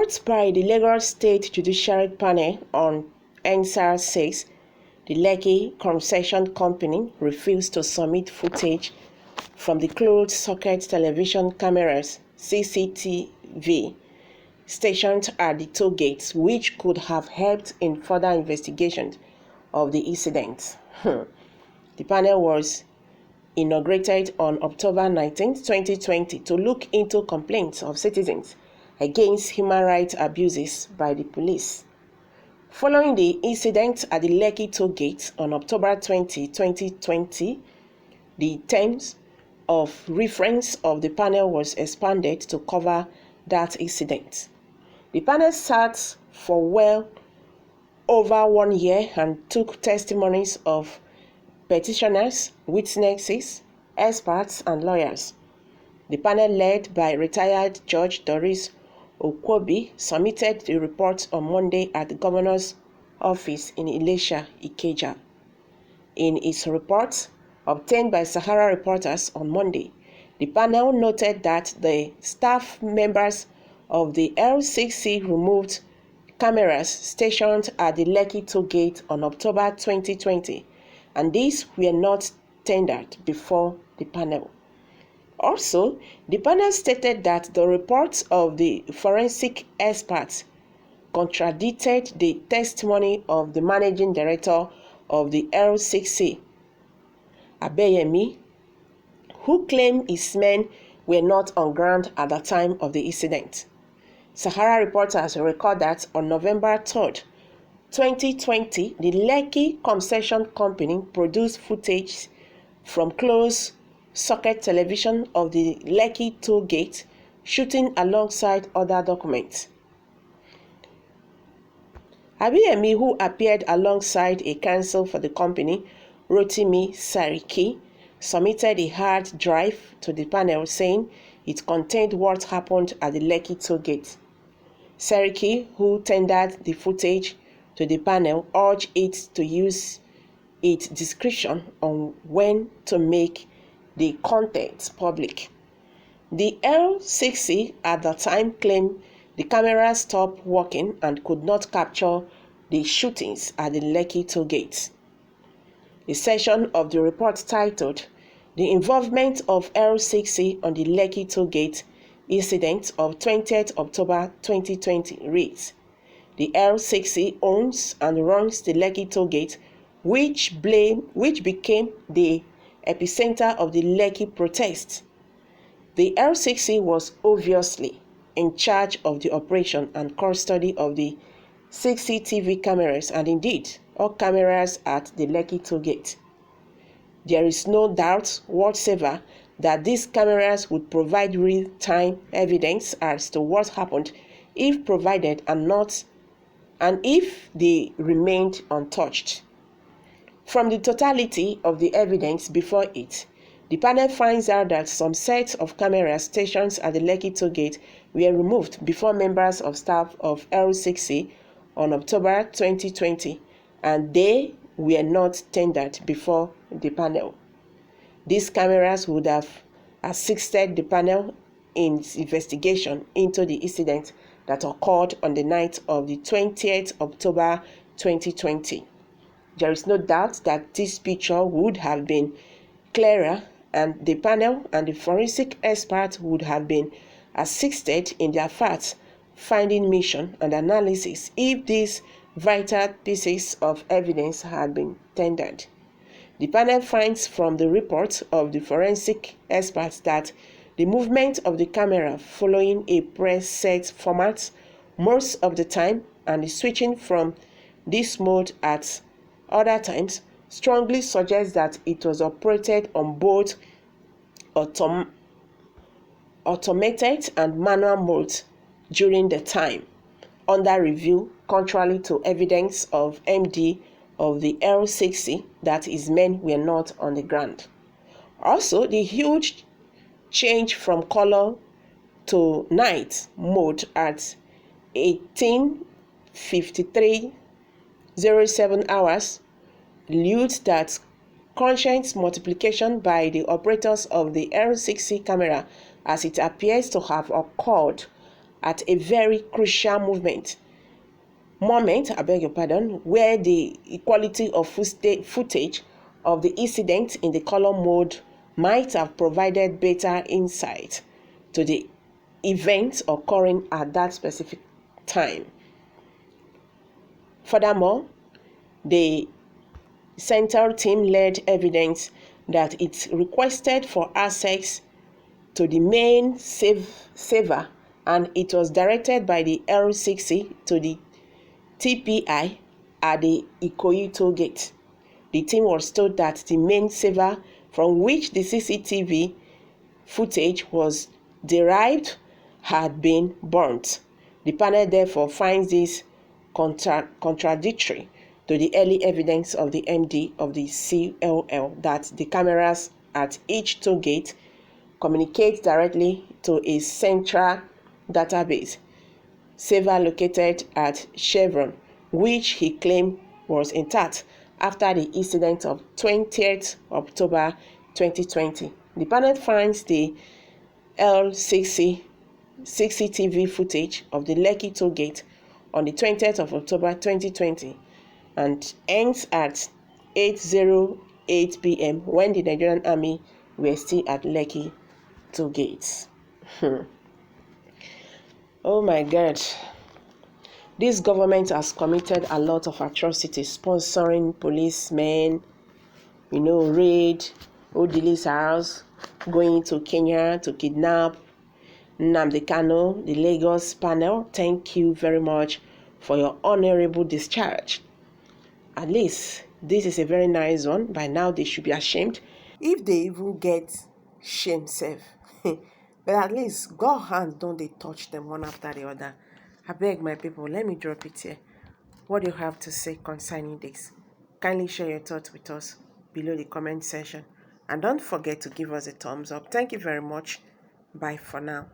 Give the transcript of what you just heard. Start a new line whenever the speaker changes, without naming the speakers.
report by the Lagos State Judiciary Panel on NSAR says the Lekki Concession Company refused to submit footage from the closed-circuit television cameras (CCTV) stationed at the toll gates, which could have helped in further investigation of the incident. The panel was inaugurated on October 19, 2020 to look into complaints of citizens against human rights abuses by the police. Following the incident at the Lekki toll gate on October 20, 2020, the terms of reference of the panel was expanded to cover that incident. The panel sat for well over 1 year and took testimonies of petitioners, witnesses, experts, and lawyers. The panel, led by retired Judge Doris Okwobi, submitted the report on Monday at the Governor's office in Ilesha, Ikeja. In its report, obtained by Sahara reporters on Monday, the panel noted that the staff members of the L6C removed cameras stationed at the Lekki toll gate on October 2020, and these were not tendered before the panel. Also, the panel stated that the reports of the forensic experts contradicted the testimony of the managing director of the L6C, Abeyemi, who claimed his men were not on ground at the time of the incident. Sahara reporters record that on November 3, 2020, the Lekki Concession Company produced footage from closed-circuit television of the Lekki toll gate, shooting alongside other documents. Abiyemi, who appeared alongside a counsel for the company, Rotimi Sariki, submitted a hard drive to the panel saying it contained what happened at the Lekki toll gate. Sariki, who tendered the footage to the panel, urged it to use its discretion on when to make the content public. The L6C at the time claimed the camera stopped working and could not capture the shootings at the Lekki toll gate. A section of the report titled "The Involvement of L6C on the Lekki toll gate Incident of 20th October 2020 reads, "The L6C owns and runs the Lekki toll gate, which became the epicenter of the Lekki protest. The L6C was obviously in charge of the operation and custody of the CCTV cameras and indeed all cameras at the Lekki toll gate. There is no doubt whatsoever that these cameras would provide real-time evidence as to what happened if provided and if they remained untouched. From the totality of the evidence before it, the panel finds out that some sets of camera stations at the Lekki toll gate were removed before members of staff of L6C on October 2020, and they were not tendered before the panel. These cameras would have assisted the panel in its investigation into the incident that occurred on the night of the 20th October 2020. There is no doubt that this picture would have been clearer, and the panel and the forensic experts would have been assisted in their fact-finding mission and analysis if these vital pieces of evidence had been tendered. The panel finds from the report of the forensic experts that the movement of the camera following a preset format most of the time and the switching from this mode at other times strongly suggests that it was operated on both automated and manual modes during the time under review, contrary to evidence of MD of the L6C that his men were not on the ground. Also, the huge change from color to night mode at 18:53:07 hours alludes that conscious multiplication by the operators of the L6C camera as it appears to have occurred at a very crucial moment, I beg your pardon, where the quality of footage of the incident in the color mode might have provided better insight to the events occurring at that specific time. Furthermore, the central team led evidence that it requested for access to the main saver, and it was directed by the L6C to the TPI at the Ikoyi Tollgate. The team was told that the main saver from which the CCTV footage was derived had been burnt. The panel therefore finds this contradictory to the early evidence of the MD of the CLL that the cameras at each toll gate communicate directly to a central database saver located at Chevron, which he claimed was intact after the incident of 20th October 2020. The panel finds the L6C CCTV footage of the Lekki toll gate on the 20th of October 2020 and ends at 8:08 p.m. when the Nigerian Army were still at Lekki toll gates. Oh my God. This government has committed a lot of atrocities, sponsoring policemen, raid Odili's house, going to Kenya to kidnap Nnamdi Kanu, the Lagos panel. Thank you very much for your honorable discharge. At least this is a very nice one. By now they should be ashamed if they even get shame self. But at least God hands don't they touch them one after the other. I beg my people, let me drop it here. What do you have to say concerning this? Kindly share your thoughts with us below the comment section. And don't forget to give us a thumbs up. Thank you very much. Bye for now.